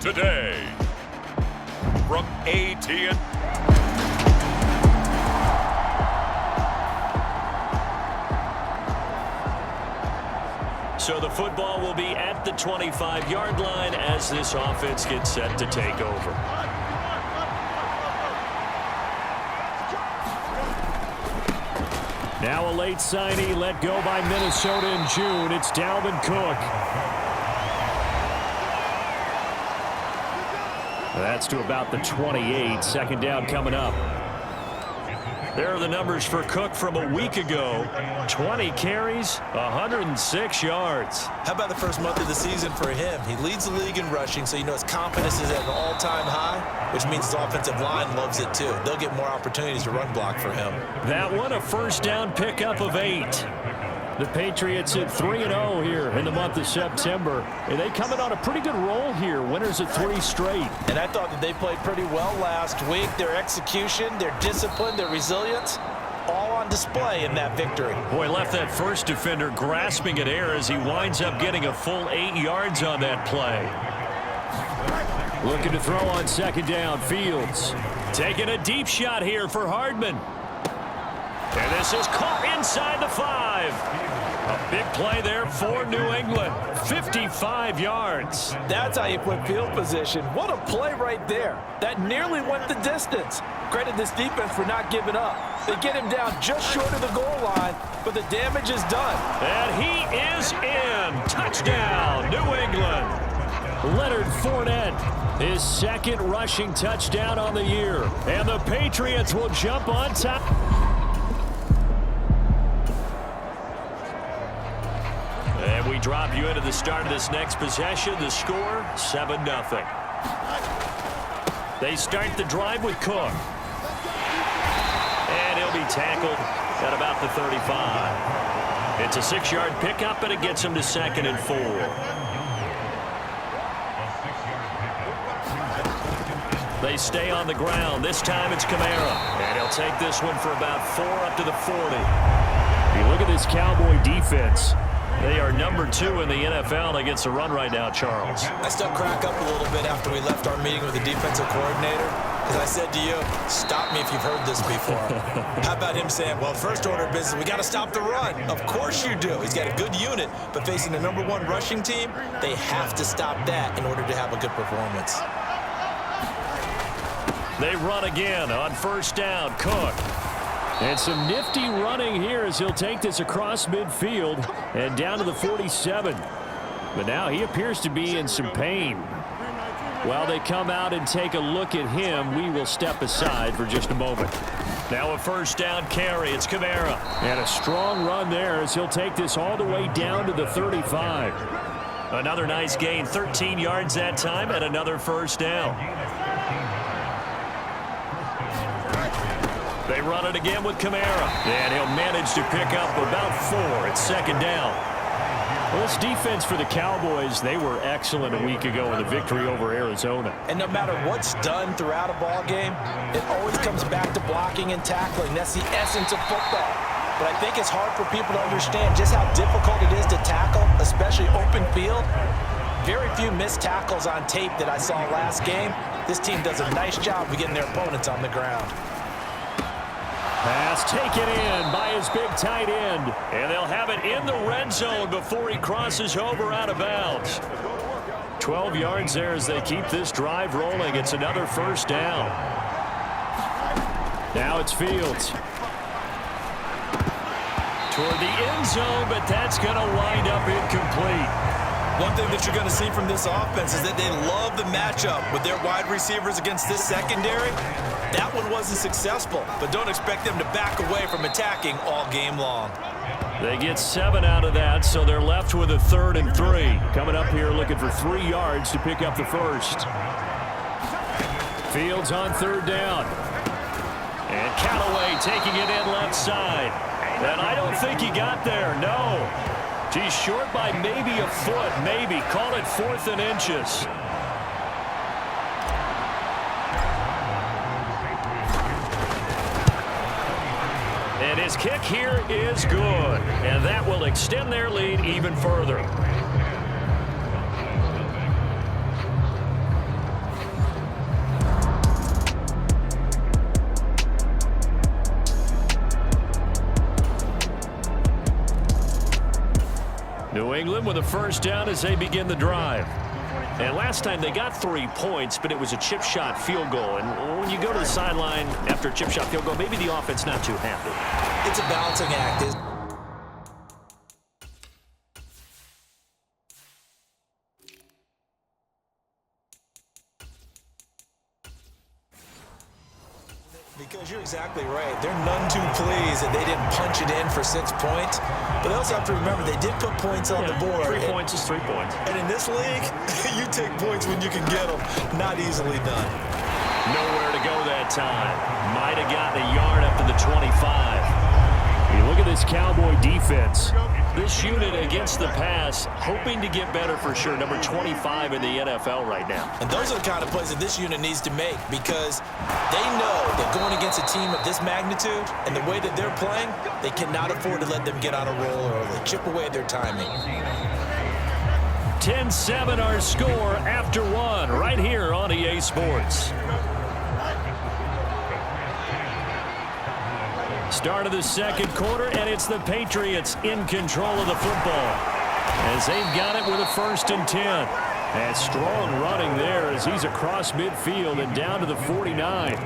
today from AT&T. So the football will be at the 25-yard line as this offense gets set to take over. Now a late signee let go by Minnesota in June. It's Dalvin Cook. That's to about the 28. Second down coming up. There are the numbers for Cook from a week ago. 20 carries, 106 yards. How about the first month of the season for him? He leads the league in rushing, so you know his confidence is at an all-time high, which means his offensive line loves it too. They'll get more opportunities to run block for him. That one, a first down pickup of 8. The Patriots at 3-0 here in the month of September. And they come in on a pretty good roll here. Winners at 3 straight. And I thought that they played pretty well last week. Their execution, their discipline, their resilience, all on display in that victory. Boy, left that first defender grasping at air as he winds up getting a full 8 yards on that play. Looking to throw on second down. Fields taking a deep shot here for Hardman. And this is caught inside the 5. A big play there for New England. 55 yards. That's how you put field position. What a play right there. That nearly went the distance. Credit this defense for not giving up. They get him down just short of the goal line, but the damage is done. And he is in. Touchdown, New England. Leonard Fournette, his second rushing touchdown on the year. And the Patriots will jump on top. And we drop you into the start of this next possession. The score, 7-0. They start the drive with Cook. And he'll be tackled at about the 35. It's a 6-yard pickup, and it gets him to 2nd and 4. They stay on the ground. This time it's Kamara. And he'll take this one for about 4 up to the 40. You look at this Cowboy defense. They are number 2 in the NFL against the run right now, Charles. I still crack up a little bit after we left our meeting with the defensive coordinator, because I said to you, stop me if you've heard this before. How about him saying, well, first order of business, we got to stop the run. Of course you do. He's got a good unit, but facing the number 1 rushing team, they have to stop that in order to have a good performance. They run again on first down. Cook. And some nifty running here as he'll take this across midfield and down to the 47. But now he appears to be in some pain. While they come out and take a look at him, we will step aside for just a moment. Now a first down carry. It's Kamara. And a strong run there as he'll take this all the way down to the 35. Another nice gain, 13 yards that time, and another first down. They run it again with Kamara. And he'll manage to pick up about 4 at second down. Well, this defense for the Cowboys, they were excellent a week ago in the victory over Arizona. And no matter what's done throughout a ball game, it always comes back to blocking and tackling. That's the essence of football. But I think it's hard for people to understand just how difficult it is to tackle, especially open field. Very few missed tackles on tape that I saw last game. This team does a nice job of getting their opponents on the ground. Pass taken in by his big tight end. And they'll have it in the red zone before he crosses over out of bounds. 12 yards there as they keep this drive rolling. It's another first down. Now it's Fields. Toward the end zone, but that's going to wind up incomplete. One thing that you're going to see from this offense is that they love the matchup with their wide receivers against this secondary. That one wasn't successful, but don't expect them to back away from attacking all game long. They get 7 out of that, so they're left with a 3rd and 3. Coming up here looking for 3 yards to pick up the first. Fields on 3rd down. And Callaway taking it in left side. And I don't think he got there, no. He's short by maybe a foot, maybe. Call it 4th and inches. And his kick here is good. And that will extend their lead even further. with a first down as they begin the drive. And last time they got 3 points, but it was a chip shot field goal. And when you go to the sideline after a chip shot field goal, maybe the offense not too happy. It's a balancing act. Because you're exactly right. They're none too pleased that they didn't punch it in for 6 points. But they also have to remember they did put points on the board. 3 points is 3 points. And in this league, you take points when you can get them. Not easily done. Nowhere to go that time. Might have gotten a yard up to the 25. You look at this Cowboy defense. This unit against the pass, hoping to get better for sure. Number 25 in the NFL right now. And those are the kind of plays that this unit needs to make because they know that going against a team of this magnitude and the way that they're playing, they cannot afford to let them get on a roll early. Chip away at their timing. 10-7 our score after one right here on EA Sports. Start of the second quarter, and it's the Patriots in control of the football as they've got it with a 1st and 10. And strong running there as he's across midfield and down to the 49.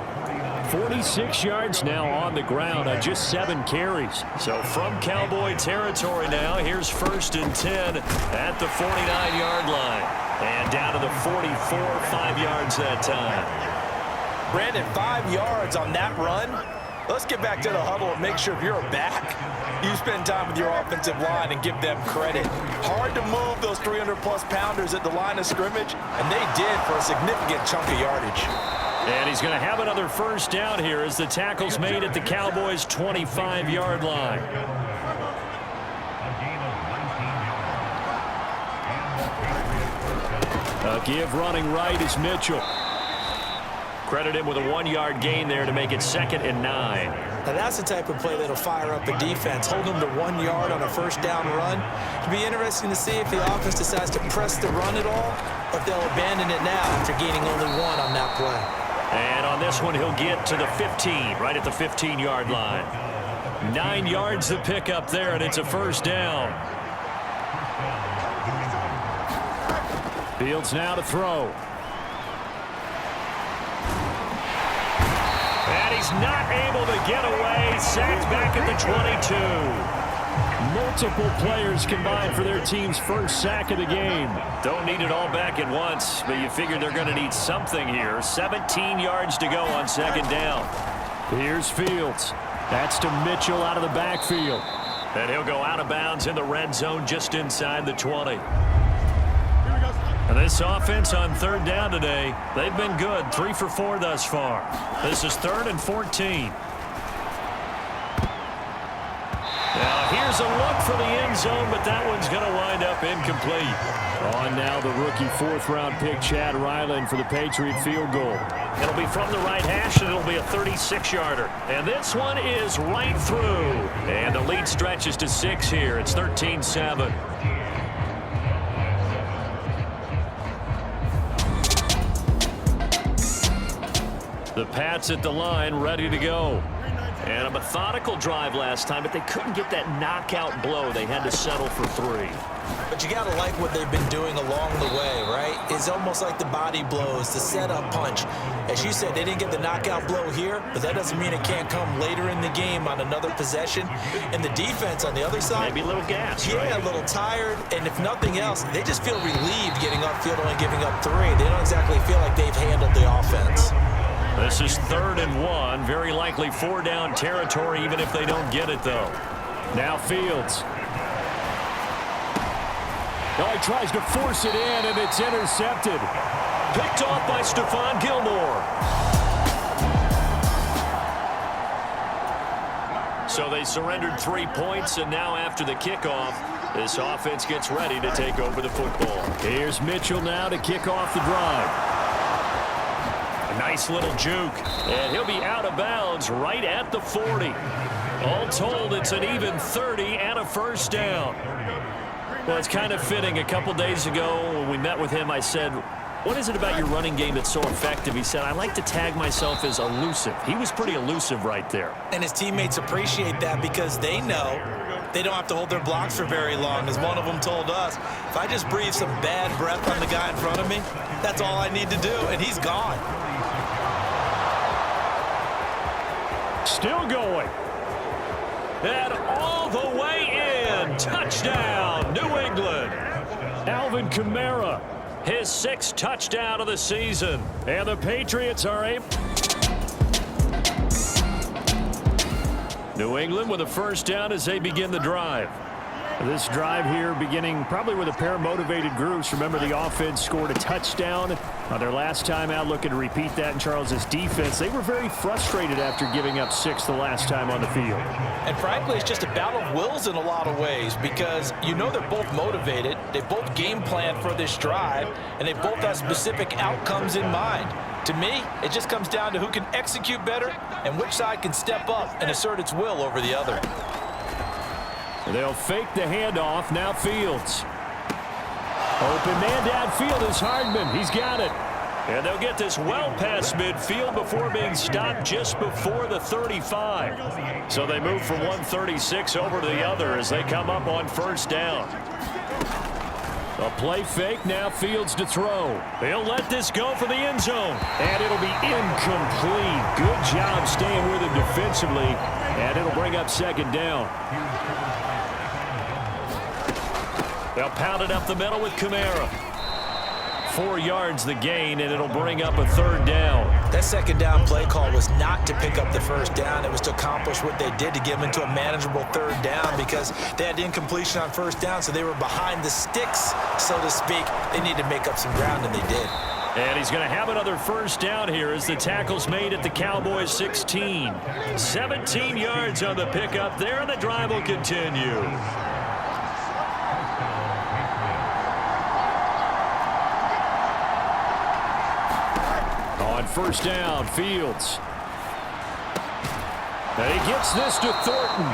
46 yards now on the ground on just 7 carries. So from Cowboy territory now, here's 1st and 10 at the 49-yard line. And down to the 44, 5 yards that time. Brandon, 5 yards on that run. Let's get back to the huddle and make sure if you're a back, you spend time with your offensive line and give them credit. Hard to move those 300-plus pounders at the line of scrimmage, and they did for a significant chunk of yardage. And he's going to have another 1st down here as the tackle's made at the Cowboys' 25-yard line. A give running right is Mitchell. Credit him with a 1-yard gain there to make it 2nd and 9. Now that's the type of play that'll fire up the defense. Hold them to 1 yard on a 1st down run. It'll be interesting to see if the offense decides to press the run at all, or if they'll abandon it now after gaining only 1 on that play. And on this one, he'll get to the 15, right at the 15-yard line. 9 yards to pick up there, and it's a 1st down. Fields now to throw. And he's not able to get away. Sacked back at the 22. Multiple players combined for their team's 1st sack of the game. Don't need it all back at once, but you figure they're going to need something here. 17 yards to go on 2nd down. Here's Fields. That's to Mitchell out of the backfield. And he'll go out of bounds in the red zone just inside the 20. And this offense on 3rd down today, they've been good. 3 for 4 thus far. This is 3rd and 14. Now here's a look for the end zone, but that one's going to wind up incomplete. On now the rookie 4th-round pick Chad Ryland for the Patriot field goal. It'll be from the right hash, and it'll be a 36-yarder. And this one is right through. And the lead stretches to 6 here. It's 13-7. The Pats at the line, ready to go. And a methodical drive last time, but they couldn't get that knockout blow. They had to settle for 3. But you got to like what they've been doing along the way, right? It's almost like the body blows, the setup punch. As you said, they didn't get the knockout blow here, but that doesn't mean it can't come later in the game on another possession. And the defense on the other side, maybe a little gas, yeah, right? A little tired. And if nothing else, they just feel relieved getting upfield and giving up 3. They don't exactly feel like they've handled the offense. This is 3rd and 1. Very likely 4-down territory, even if they don't get it, though. Now Fields. Oh, he tries to force it in, and it's intercepted. Picked off by Stephon Gilmore. So they surrendered 3 points, and now after the kickoff, this offense gets ready to take over the football. Here's Mitchell now to kick off the drive. A nice little juke, and he'll be out of bounds right at the 40. All told, it's an even 30 and a 1st down. Well, it's kind of fitting. A couple days ago when we met with him, I said, what is it about your running game that's so effective? He said, I like to tag myself as elusive. He was pretty elusive right there. And his teammates appreciate that because they know They don't have to hold their blocks for very long. As one of them told us, if I just breathe some bad breath on the guy in front of me, that's all I need to do, and he's gone. Still going. And all the way in. Touchdown, New England. Alvin Kamara, his 6th touchdown of the season. And the Patriots are able. New England with a first down as they begin the drive. This drive here beginning probably with a pair of motivated groups. Remember, the offense scored a touchdown on their last time out, looking to repeat that in Charles's defense. They were very frustrated after giving up 6 the last time on the field. And frankly, it's just a battle of wills in a lot of ways because you know they're both motivated. They both game plan for this drive, and they both have specific outcomes in mind. To me, it just comes down to who can execute better and which side can step up and assert its will over the other. They'll fake the handoff. Now Fields. Open man downfield is Hardman. He's got it. And they'll get this well past midfield before being stopped just before the 35. So they move from 136 over to the other as they come up on first down. A play fake. Now Fields to throw. He'll let this go for the end zone. And it'll be incomplete. Good job staying with him defensively. And it'll bring up second down. They'll pound it up the middle with Kamara. 4 yards the gain, and it'll bring up a third down. That second down play call was not to pick up the first down. It was to accomplish what they did to get them into a manageable third down because they had incompletion on first down, so they were behind the sticks, so to speak. They needed to make up some ground, and they did. And he's going to have another first down here as the tackle's made at the Cowboys 16. 17 yards on the pickup there, and the drive will continue. On first down, Fields. And he gets this to Thornton.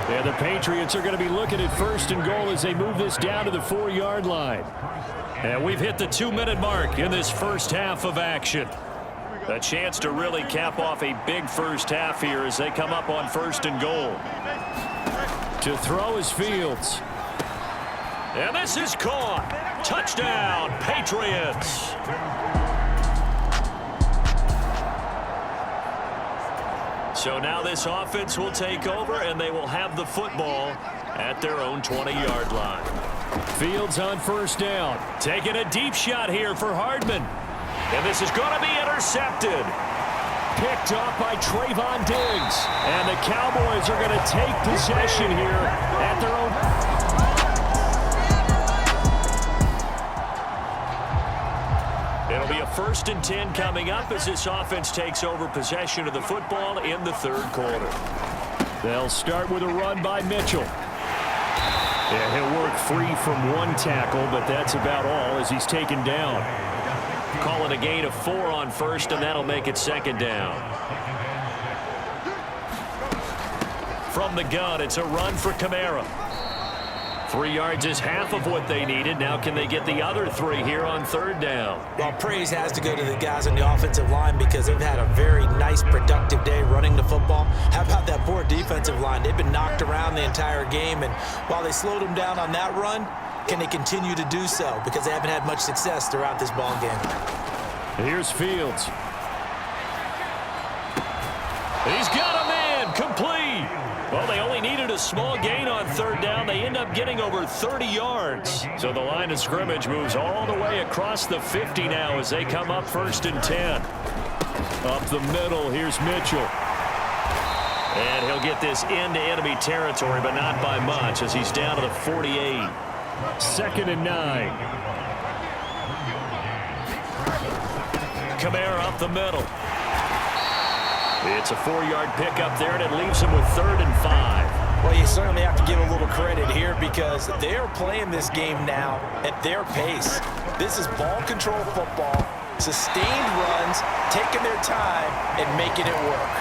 And the Patriots are going to be looking at first and goal as they move this down to the 4-yard line. And we've hit the 2-minute mark in this first half of action. A chance to really cap off a big first half here as they come up on first and goal. To throw is Fields. And this is caught. Touchdown, Patriots. So now this offense will take over, and they will have the football at their own 20-yard line. Fields on first down. Taking a deep shot here for Hardman. And this is going to be intercepted. Picked off by Trayvon Diggs. And the Cowboys are going to take possession here at their own. It'll be a 1st and 10 coming up as this offense takes over possession of the football in the 3rd quarter. They'll start with a run by Mitchell. Yeah, he'll work free from 1 tackle, but that's about all as he's taken down. Calling a gain of 4 on first, and that'll make it 2nd down. From the gun, it's a run for Kamara. 3 yards is half of what they needed. Now can they get the other 3 here on 3rd down? Well, praise has to go to the guys on the offensive line because they've had a very nice, productive day running the football. How about that poor defensive line? They've been knocked around the entire game, and while they slowed them down on that run, can they continue to do so? Because they haven't had much success throughout this ball game. Here's Fields. He's got a man, complete. Well, they only needed a small gain on 3rd down. They end up getting over 30 yards. So the line of scrimmage moves all the way across the 50 now as they come up 1st and 10. Up the middle, here's Mitchell. And he'll get this into enemy territory, but not by much as he's down to the 48. 2nd and 9. Kamara up the middle. It's a 4-yard pickup there, and it leaves him with 3rd and 5. Well, you certainly have to give a little credit here because they're playing this game now at their pace. This is ball control football, sustained runs, taking their time, and making it work.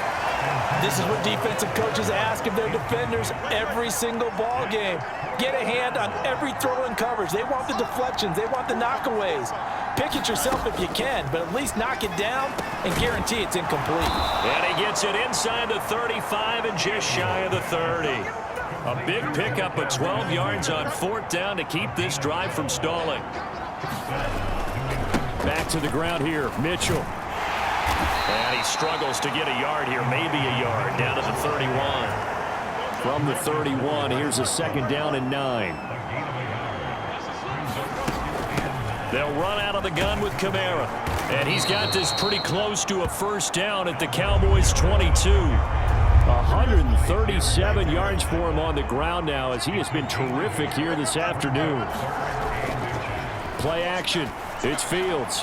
This is what defensive coaches ask of their defenders every single ball game. Get a hand on every throw in coverage. They want the deflections. They want the knockaways. Pick it yourself if you can, but at least knock it down and guarantee it's incomplete. And he gets it inside the 35 and just shy of the 30. A big pickup of 12 yards on 4th down to keep this drive from stalling. Back to the ground here, Mitchell. And he struggles to get a yard here, maybe a yard, down to the 31. From the 31, here's a 2nd down and 9. They'll run out of the gun with Kamara. And he's got this pretty close to a 1st down at the Cowboys' 22. 137 yards for him on the ground now as he has been terrific here this afternoon. Play action. It's Fields.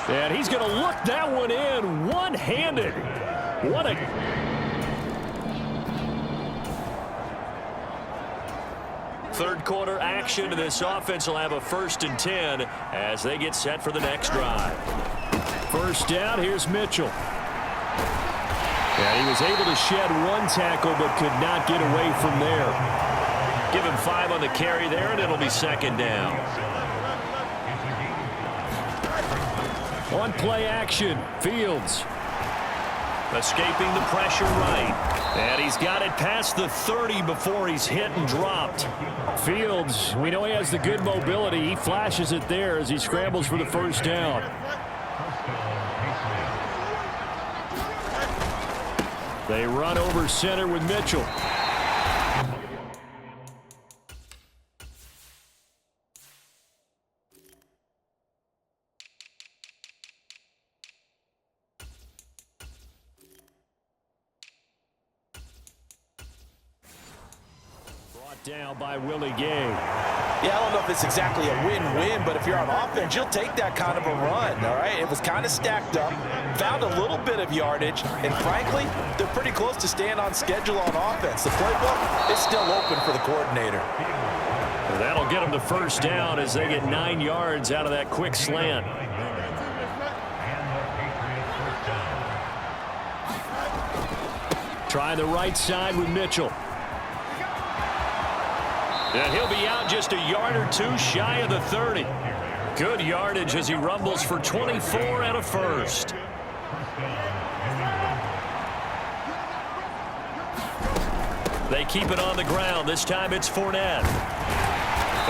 And he's going to look that one in one-handed. What a... Third quarter action, and this offense will have a 1st and 10 as they get set for the next drive. 1st down, here's Mitchell. And he was able to shed 1 tackle but could not get away from there. Give him 5 on the carry there, and it'll be 2nd down. On play action, Fields. Escaping the pressure right. And he's got it past the 30 before he's hit and dropped. Fields, we know he has the good mobility. He flashes it there as he scrambles for the 1st down. They run over center with Mitchell. Down by Willie Gay. Yeah, I don't know if it's exactly a win-win, but if you're on offense, you'll take that kind of a run, all right? It was kind of stacked up, found a little bit of yardage, and frankly, they're pretty close to staying on schedule on offense. The playbook is still open for the coordinator. Well, that'll get them to 1st down as they get 9 yards out of that quick slant. Try the right side with Mitchell. And he'll be out just a yard or 2 shy of the 30. Good yardage as he rumbles for 24 and a 1st. They keep it on the ground. This time it's Fournette.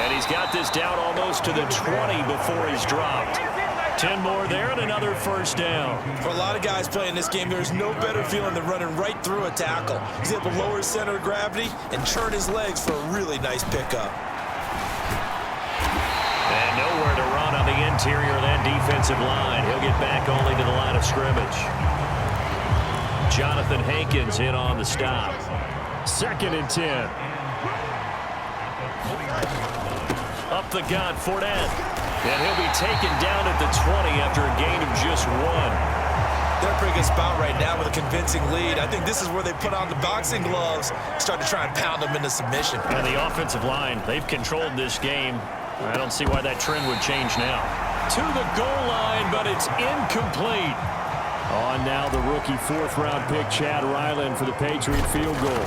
And he's got this down almost to the 20 before he's dropped. 10 more there and another 1st down. For a lot of guys playing this game, there's no better feeling than running right through a tackle. He's able to lower his center of gravity and churn his legs for a really nice pickup. And nowhere to run on the interior of that defensive line. He'll get back only to the line of scrimmage. Jonathan Hankins in on the stop. 2nd and 10. Up the gun, Fournette. And he'll be taken down at the 20 after a gain of just 1. They're a pretty good spot right now with a convincing lead. I think this is where they put on the boxing gloves, start to try and pound them into submission. And the offensive line, they've controlled this game. I don't see why that trend would change now. To the goal line, but it's incomplete. On now the rookie 4th-round pick, Chad Ryland, for the Patriot field goal.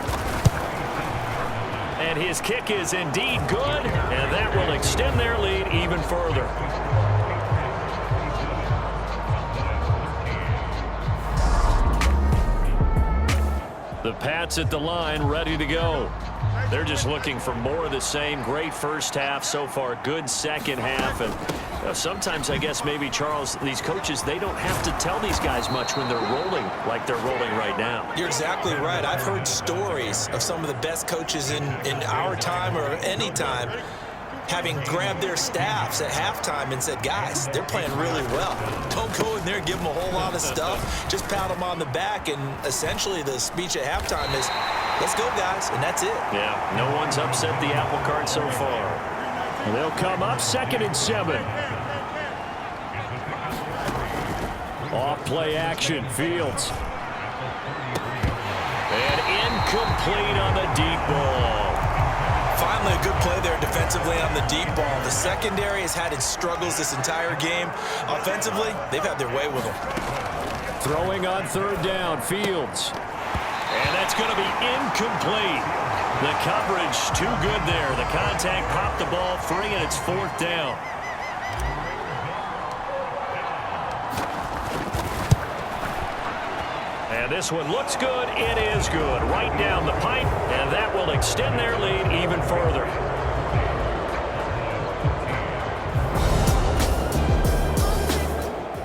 And his kick is indeed good, and that will extend their lead even further. The Pats at the line, ready to go. They're just looking for more of the same. Great 1st half so far, good 2nd half. And sometimes, I guess, maybe, Charles, these coaches, they don't have to tell these guys much when they're rolling like they're rolling right now. You're exactly right. I've heard stories of some of the best coaches in our time or any time having grabbed their staffs at halftime and said, guys, they're playing really well. Don't go in there and give them a whole lot of stuff. Just pat them on the back, and essentially the speech at halftime is, let's go, guys, and that's it. Yeah, no one's upset the apple cart so far. They'll come up 2nd and 7. Off play action, Fields. And incomplete on the deep ball. Finally, a good play there defensively on the deep ball. The secondary has had its struggles this entire game. Offensively, they've had their way with them. Throwing on 3rd down, Fields. And that's going to be incomplete. The coverage too good there. The contact popped the ball free, and it's 4th down. And And this one looks good. It is good. Right down the pipe, and that will extend their lead even further.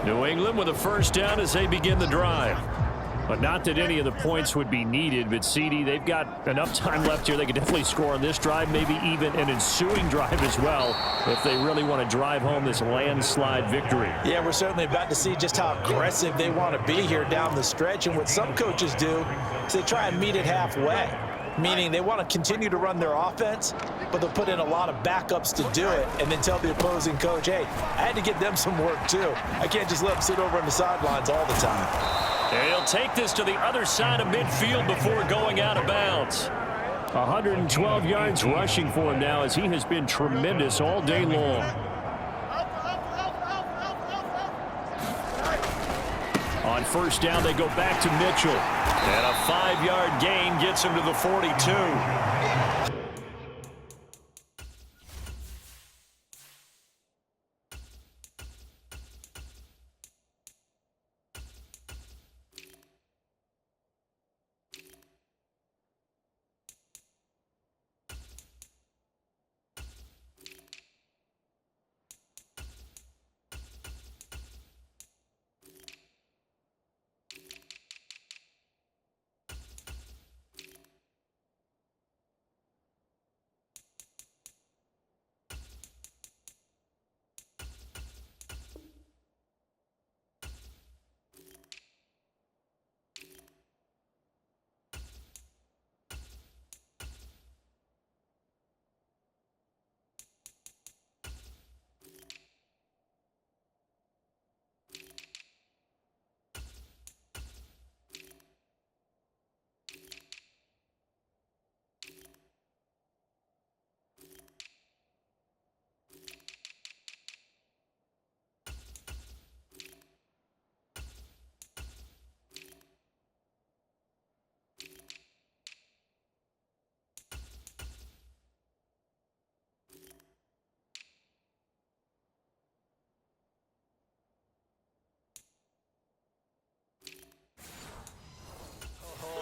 New England with a first down as they begin the drive. But not that any of the points would be needed, but CD, they've got enough time left here. They could definitely score on this drive, maybe even an ensuing drive as well, if they really want to drive home this landslide victory. Yeah, we're certainly about to see just how aggressive they want to be here down the stretch. And what some coaches do is they try and meet it halfway, meaning they want to continue to run their offense, but they'll put in a lot of backups to do it and then tell the opposing coach, hey, I had to get them some work too. I can't just let them sit over on the sidelines all the time. And he'll take this to the other side of midfield before going out of bounds. 112 yards rushing for him now as he has been tremendous all day long. On first down, they go back to Mitchell. And a 5-yard gain gets him to the 42.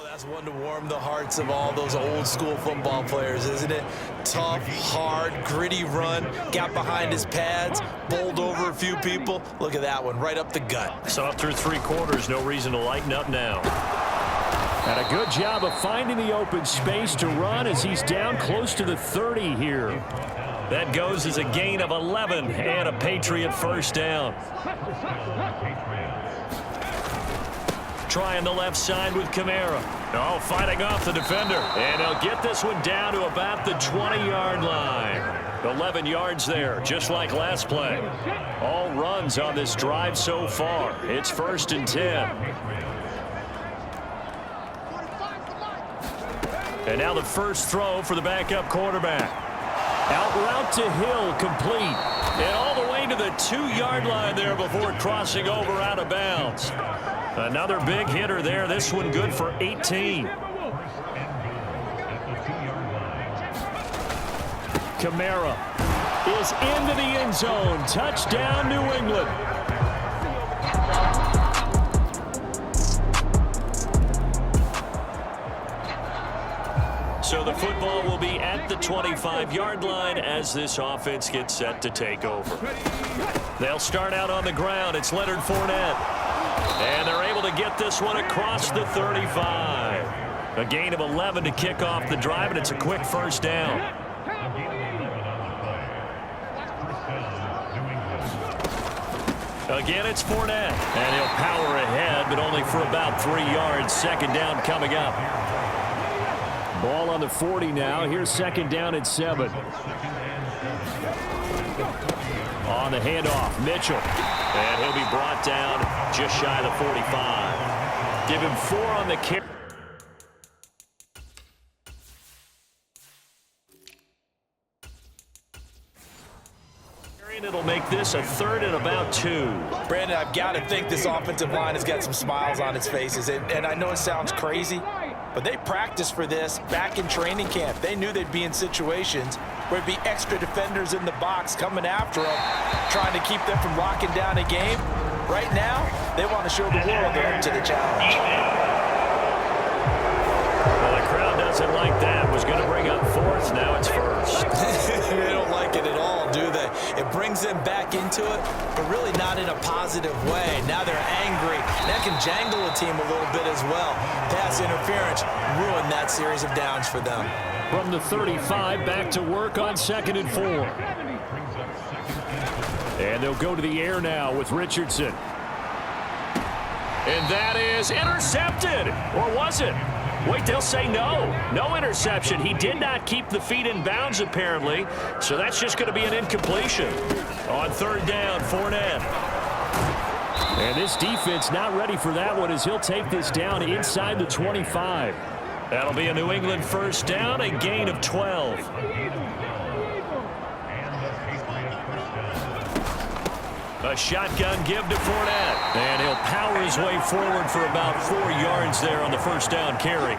That's one to warm the hearts of all those old school football players, isn't it? Tough, hard, gritty run, got behind his pads, bowled over a few people. Look at that one, right up the gut. So up through 3 quarters, no reason to lighten up now. And a good job of finding the open space to run as he's down close to the 30 here. That goes as a gain of 11 and a Patriot first down. Trying the left side with Kamara. Oh, fighting off the defender. And he'll get this one down to about the 20-yard line. 11 yards there, just like last play. All runs on this drive so far. It's 1st and 10. And now the first throw for the backup quarterback. Out route to Hill, complete. And all the way to the 2-yard line there before crossing over out of bounds. Another big hitter there. This one good for 18. Kamara is into the end zone. Touchdown, New England. So the football will be at the 25-yard line as this offense gets set to take over. They'll start out on the ground. It's Leonard Fournette. And they're able to get this one across the 35. A gain of 11 to kick off the drive, and it's a quick first down. Again, it's Fournette. And he'll power ahead, but only for about 3 yards. Second down coming up. Ball on the 40 now. Here's second down at 7. On the handoff, Mitchell. And he'll be brought down just shy of the 45. Give him 4 on the carry. It'll make this a 3rd and about 2. Brandon, I've got to think this offensive line has got some smiles on its faces. And I know it sounds crazy, but they practiced for this back in training camp. They knew they'd be in situations where it'd be extra defenders in the box coming after them, trying to keep them from locking down a game. Right now, they want to show the world they're up to the challenge. Well, the crowd doesn't like that. Was going to bring up fourth. Now it's first. They don't like it at all, do they? It brings them back into it, but really not in a positive way. Now they're angry. That can jangle a team a little bit as well. Pass interference ruined that series of downs for them. From the 35, back to work on 2nd and 4. And they'll go to the air now with Richardson. And that is intercepted. Or was it? Wait, they'll say no. No interception. He did not keep the feet in bounds, apparently. So that's just going to be an incompletion. On 3rd down, Fournette. And this defense not ready for that one as he'll take this down inside the 25. That'll be a New England 1st down, a gain of 12. A shotgun give to Fournette. And he'll power his way forward for about 4 yards there on the 1st down carry.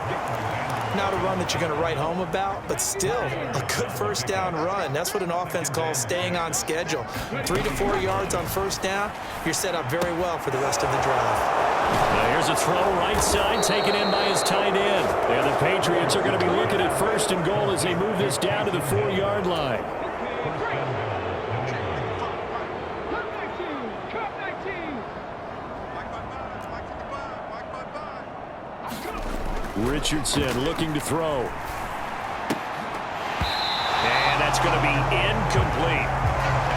Not a run that you're going to write home about, but still a good 1st down run. That's what an offense calls staying on schedule. 3 to 4 yards on 1st down, you're set up very well for the rest of the drive. Now here's a throw right side taken in by his tight end. And the Patriots are going to be looking at 1st and goal as they move this down to the 4-yard line. Richardson looking to throw. And that's going to be incomplete.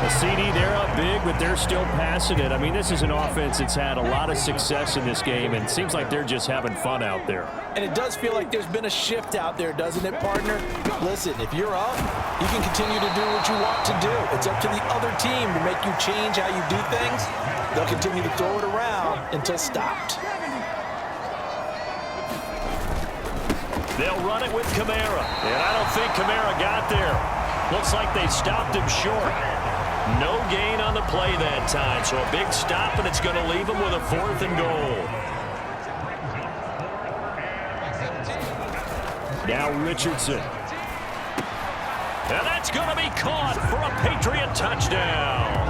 The CD, they're up big, but they're still passing it. I mean, this is an offense that's had a lot of success in this game, and it seems like they're just having fun out there. And it does feel like there's been a shift out there, doesn't it, partner? Listen, if you're up, you can continue to do what you want to do. It's up to the other team to make you change how you do things. They'll continue to throw it around until stopped. They'll run it with Kamara, and I don't think Kamara got there. Looks like they stopped him short. No gain on the play that time, so a big stop, and it's going to leave him with a 4th and goal. Now Richardson. And that's going to be caught for a Patriot touchdown.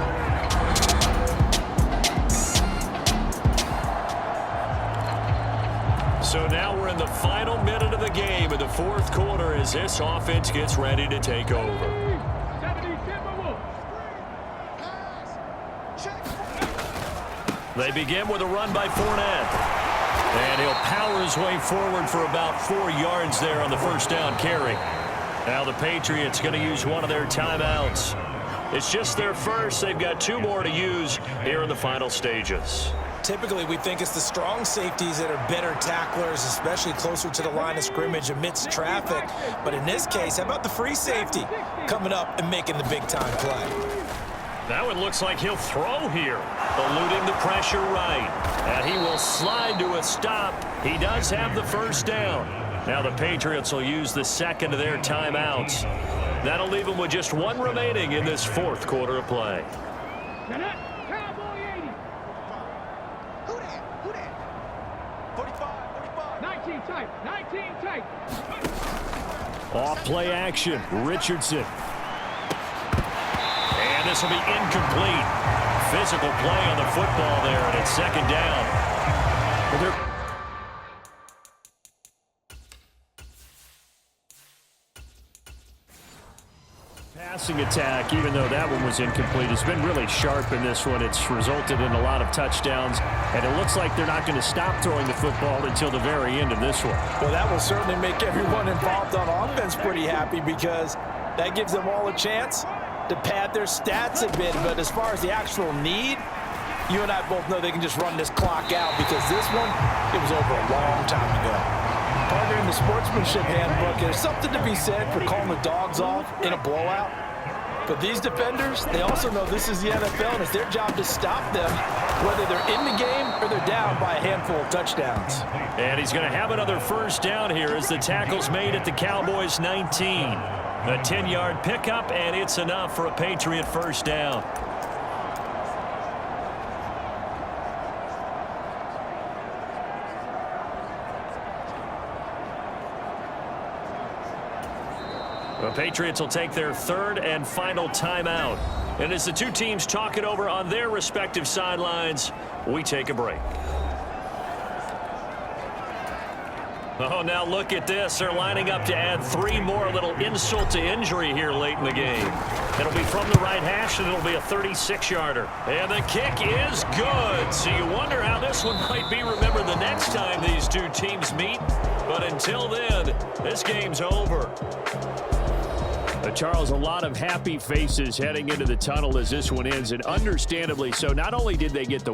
So now we're in the final minute of the game in the 4th quarter as this offense gets ready to take over. They begin with a run by Fournette. And he'll power his way forward for about 4 yards there on the 1st down carry. Now the Patriots going to use one of their timeouts. It's just their first. They've got 2 more to use here in the final stages. Typically, we think it's the strong safeties that are better tacklers, especially closer to the line of scrimmage amidst traffic. But in this case, how about the free safety coming up and making the big-time play? That one looks like he'll throw here, eluding the pressure right. And he will slide to a stop. He does have the 1st down. Now the Patriots will use the 2nd of their timeouts. That'll leave them with just 1 remaining in this 4th quarter of play. Off play action, Richardson. And this will be incomplete. Physical play on the football there, and it's 2nd down. Passing attack, even though that one was incomplete, has been really sharp in this one. It's resulted in a lot of touchdowns, and it looks like they're not going to stop throwing the football until the very end of this one. Well, that will certainly make everyone involved on offense pretty happy because that gives them all a chance to pad their stats a bit. But as far as the actual need, you and I both know they can just run this clock out because this one, it was over a long time ago. Partner, in the sportsmanship handbook, there's something to be said for calling the dogs off in a blowout. But these defenders, they also know this is the NFL, and it's their job to stop them, whether they're in the game or they're down by a handful of touchdowns. And he's going to have another 1st down here as the tackle's made at the Cowboys 19. A 10-yard pickup, and it's enough for a Patriot 1st down. The Patriots will take their 3rd and final timeout. And as the 2 teams talk it over on their respective sidelines, we take a break. Oh, now look at this. They're lining up to add 3 more, a little insult to injury here late in the game. It'll be from the right hash, and it'll be a 36-yarder. And the kick is good. So you wonder how this one might be remembered the next time these two teams meet. But until then, this game's over. Charles, a lot of happy faces heading into the tunnel as this one ends, and understandably so. Not only did they get the